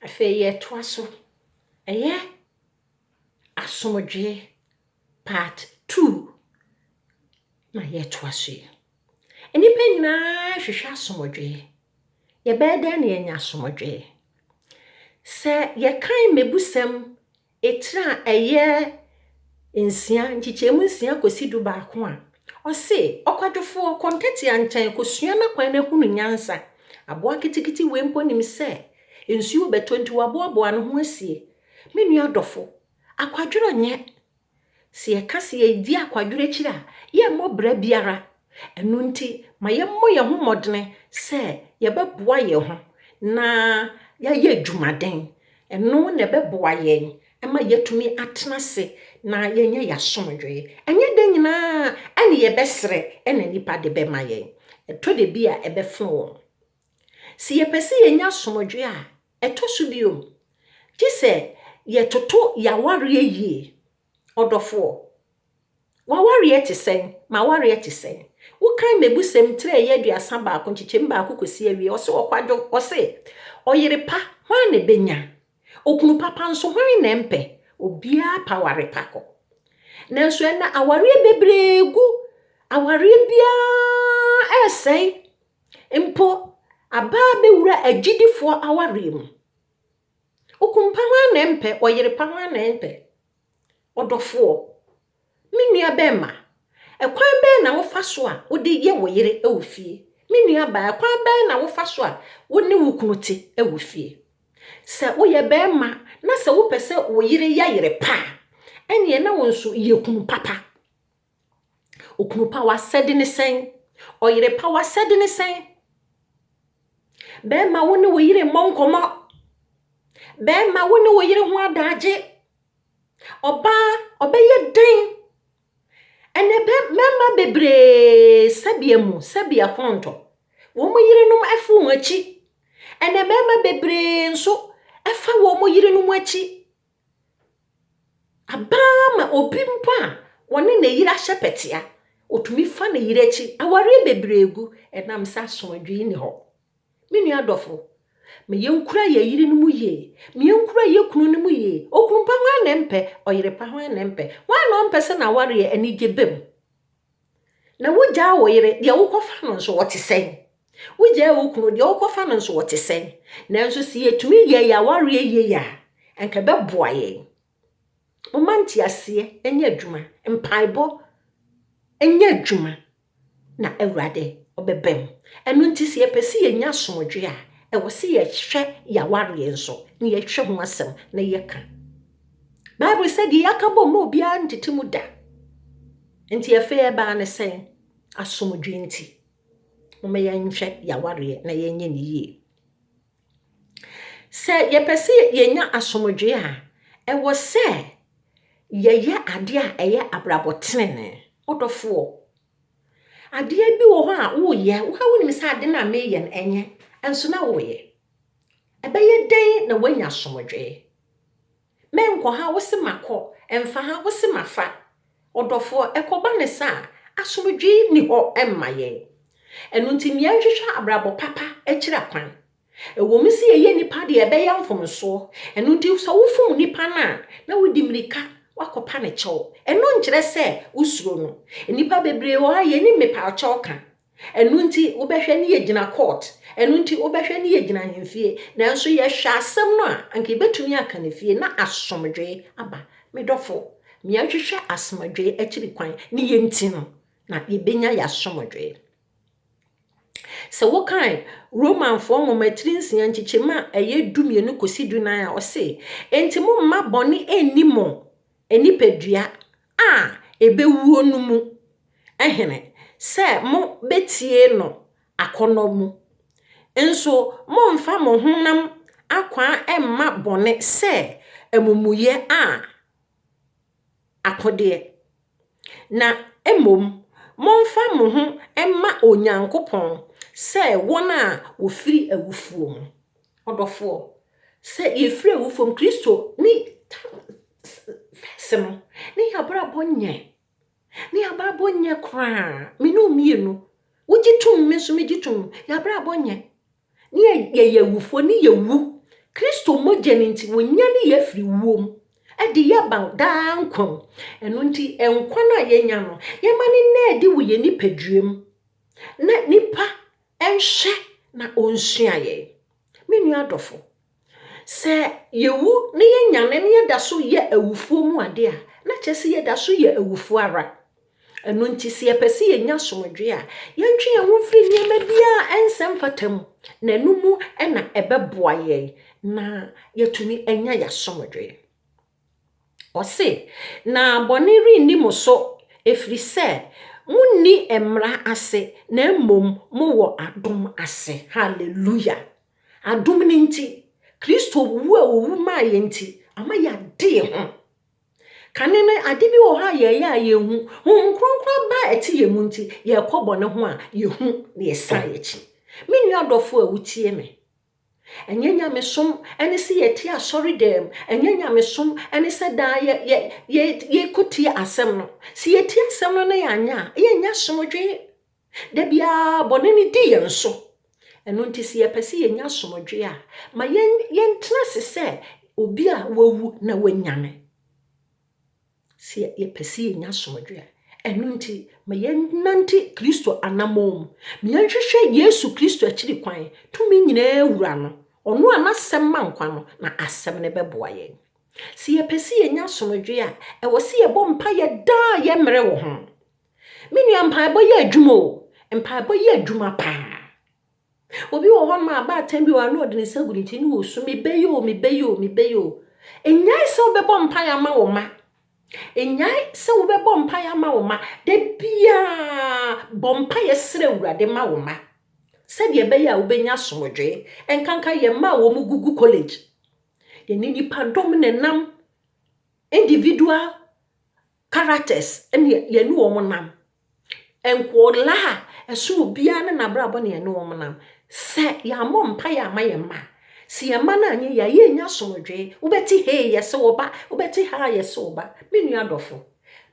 Afe ye twaso. Eye asomdwe part 2. Na ye twaso. Enipa nyina hwehwe asomdwe. Ye beden na enya asomdwe. Se ye kan mebusam etra eye nsia nchichemu nsia kosidu baako a ose okwadwofo kontati anchan kosua na kwan na hunu nyansa aboa kitikiti wempo nim se ensuo beto nti waboaboa no ho asie menua dofo akwadworo nye se ye kase ye di akwadworo kira ye mobra biara enu nti mayemmo ye ho modene se ye beboa ye ho na ye adwumaden enu ne beboa ye ema yetumi atnase na yenye yasomdwe enye de nyina ane ye besre ene nipa de be maye eto de bia ebefo si ye pese yenya asomdwe a eto so biom ti se ye toto ya ware yie odofo wa ware etisen ma ware etisen wo kan mebusem tre ye aduasa ba ko nchichim ba kokosi awie ose okwadwo ose oyerepa hwan ne benya okunu papa nso hwan na mpe obia paware pako nanso na aware bebregu aware bia esei mpo aba bewura agidifo aware mu okumpa hwan na mpe oyerepa hwan na mpe odofo menua bema ekwan be na wo faso a wo de ye wo yere ewofie menua ba ekwan be na wo faso a wo ne wo kunuti ewofie se wo ye bema na se wo pese wo yire ya yire pa ene na wo nso ye kunu papa okunu pa wasede ne sen oyire pa wasede ne sen bema wo ne wo yire monkomo bema wo ne wo yire ho adaje oba ye den ene mema bebre sabia konto wo mo yire num afu wachi ene mema bebre nso afa wo mo yire num achi abama obi mpa woni na yire ahyepetia otumi fa na yire achi aware bebregu enam sa somdwe ni ho menu adofo me yenkura ye yire num ye me yenkura ye kunu num ye okunu pa hwan na mpe oyire pa hwan na mpe hwan no mpe se na ware ye ani gebem na wogya wo yire de wokofa no nso wote sen wogya wo kunu de wokofa no nso wote sen nanso si etumi ye ya ware ye ya enka beboa ye momanti ase enya adwuma mpaibo enya adwuma na awurade obebem enu nti se yepesi yenya asomdwe a ewo se ye hwe ya ware nso na ye hwe ho asem na ye ka Bible said yakabo mo bia ntitimu da nti efe ba ne sen asomdwe nti mo ye nhwe ya ware na ye nye ne yie se yepesi yenya asomdwe a ewo se ye ade a eye abrabotene odofo ade bi wo ho a wo ye wo ha woni se ade na me ye enye enso na wo ye ebeye den na wanya asomdwe menko ha wo se makọ emfa ha wo se mafa odofo ekoba ne sa asomdwe ni ho emmaye enu nti mia hwehwa abrabo papa ekira kwan ewo msi ye nipa de ebeye mfomso enu nti so wo fom nipa na wodi mrika wakopa ne chew enu nkire se usuro no nipa bebre wo ha ye ni mepa chew kan enu nti wo behwe ne ye gina court enu nti wo behwe ne ye gina hemfie nanso ye hwa asem no a anke betumi aka ne fie na asomdwe aba medofo mia hwehwe asomdwe akiri kwan ne ye nti no na ye benya ya asomdwe se wo kan Roman for mo matrinsia nchichema eye dumienu kosi dunan a ose enti mo mma boni enimo enipedua a ebewuo no mu ehene se mo betie no akono mu enso mo mfa mo honam akwa emma bone se emumuye a akode na emom mo mfa mo ho emma onyankopon se wona ofiri awufuo mu odofo se yefiri awufuo mu Kristo ni sem ni abra bonye kra minu mienu wogitum meso megitum ya abra bonye ni ye awufuo ni yewu Kristo mogya nti wonya ne yefri wom ade yaba daa nkwa eno nti enkwa na yenya no yema ne na edi wo ye nipaduam na nipa enhwe na onsua ye menu adofo se yewu ne yenya ne yeda so ye awufuo mu ade a na kyese yeda so ye awufuo ara eno nti se yepese yenya somdwe a yentwe ye ho firi niema bia ensem fatam na numu na ebeboa ye na yetumi enya ya somdwe ose na boniri ni moso efri se munni emra ase na mmom mo wo adom ase hallelujah adom ni nti Kristo wu a owu ma ye nti ama ya de ho kanene ade bi wo ha ye ya ye hu kronkron ba eti ye mu nti ye kobo ne ho a ye hu na ye sa ye chi menu adofo a wutie me enyenya mesom ene se yeti asori dem enyenya mesom ene se da ye kuti asem no se yeti asem no na yanya ye nya somdwe da bia bonene di ye nso eno nti se yepese ye nya somdwe a ma ye ntena se obi a wawu na wanyame se yepese ye nya somdwe a eno nti ma ye nanti Kristo anamom me yenhwehwe Yesu Kristo akiri kwan tumi nyina ewura no ono anasem mankwa no na asem ne beboa ye se yepese ye nya somdwe a ewo se ye bom pa ye da ye mre wo ho menu ampa bo ye adwuma o ampa bo ye adwuma pa obi wo ho ma ba atambi wa no de ne saguri ti ni wo su me beyo enyai se obebo mpa ya ma wo ma enyai se obebo mpa ya ma wo ma de bia bompa ye sere urade ma wo ma se de be ya obenya somdwe enkanka ye ma wo mu gugu college ye ni nipa dom ne nam individual characters ene ye ni wo mo nam enkola eso bia ne na brabo ne ye ni wo mo nam se ya mo mpa ya ma ye ma se ye ma na anye ya ye nya somdwe ubeti he ye se wo ba ubeti ha ye se wo ba menu adofo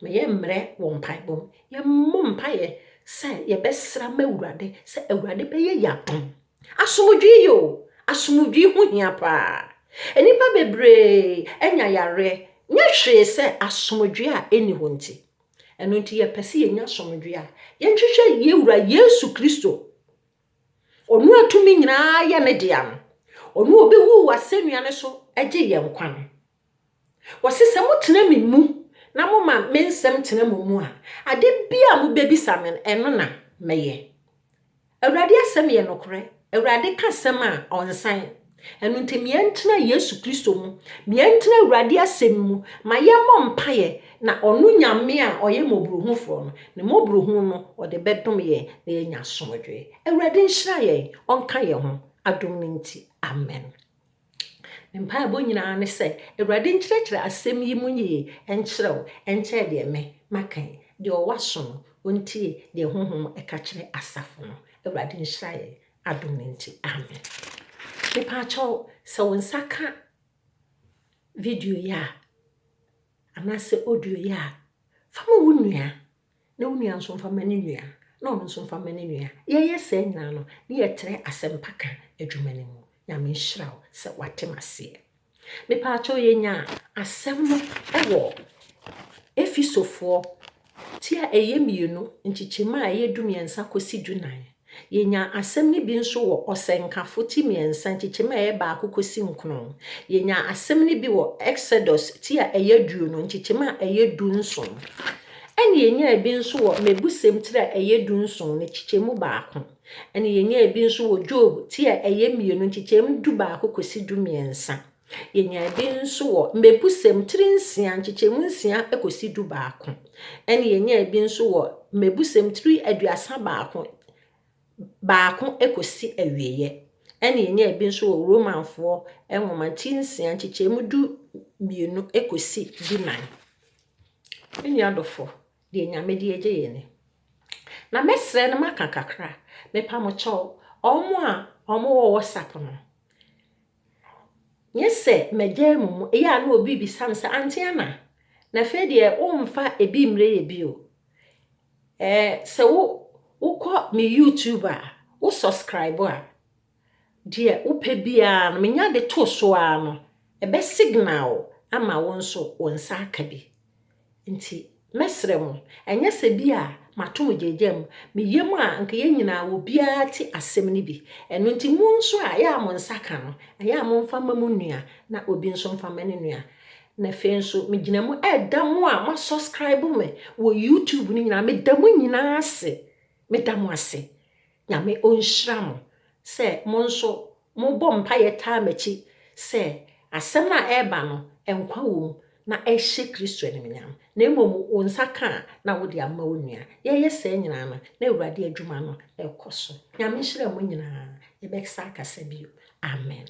me ye mre wo mpa bom ye mo mpa ye se ye besra ma urade se urade be ye yatom asomdwe yo asomdwe hu hia pa enipa bebre enya yare nya hwe se asomdwe a eni ho nti eno nti ye pese ye nya asomdwe a ye nhwehwe ye wura Yesu Kristo onu atumi nyina ye ne dia no onu obi wu wasenua ne so age ye nkwa no wasese mutena mimu na moma mensem tena mumu a ade bia mu bebisa men eno na meye awurade asem ye nokore awurade ka asem a onsan eno nti mientena Yesu Kristo mu mientena awurade asem mu ma ye mompa ye na onu nyame a oye mobruhufo no ne mobruhu no ode bedom ye na ye nya somdwe awurade nhyira ye onka ye ho adom nti amen mpa bo nyina ne se awurade nkyerɛkyerɛ asem yi mu nyi enkyerɛw enkyɛ de me makan de o waso ontie de honhom eka kyerɛ asafo no awurade nhyira ye adom nti amen mepa chaw se wonsaka video ya anase audio ya fama wunua na wunua nso fama ne nua na ono nso fama ne nua ye se nyina no ne ye tere asempaka adwumane mu nyame nhyira se watemase mepa chaw ye nya asem no ewo Efisofo tia eyemienu nchichima ayedumiensa kosi dunan yenya asem ni bi nso wo osenkafo ti miensa nchichima ba akokosi nkono yenya asem ni bi wo Exodus tia eyeduonu nchichima eyedunso ene yenya bi nso wo mebusem tira eyedunso ne chichemu baako ene yenya bi nso wo Job tia eyemienu nchichemu du baako kosi dumiensa yenya bi nso wo mebusem trinsia nchichemu nsia ekosi du baako ene yenya bi nso wo mebusem tri aduasa baako ekosi awieye ene yenya bi nso wo Romanfo enwomantinsia nchichemu du mienu ekosi dunan eni adofo de nyame de eje yene na mesre na maka kakra mepa mo chaw omo wo WhatsApp no nyese medemu ya na obi bisam se antiana na fe de umfa ebi mre ye bio se wo ko me YouTuber wo subscribe a deɛ wopɛ biara no menya de to so a no ebe signal ama wo nso wo nsa aka bi nti mesrɛ mo ɛnyɛ sɛ bi a mato mo gyegyam meyam a nka yɛ nyinaa wo biara ti asɛm ni bi ɛno nti mo nso a yɛ a mo nsa ka no ɛyɛ a mo mfa ma mo nua na obi nso mfa ma ne nua na fe nso me gina mo ɛda mo a mo subscribe me wo YouTube ni nyinaa me da mo nyinaa ase me da mo ase nyame onhyira mo sɛ mo nso mo bɔ mpa yɛ taa machi sɛ asɛm na ɛba no ɛnkwa wom na ɛhyɛ Kristo animuonyam na mmom wo nsa ka na wo de amma wo nua yɛyɛ sɛ nyinaa no na Awurade adwuma no ɛkɔ so nyame hyira mo nyinaa yɛbɛsa akasa bio amen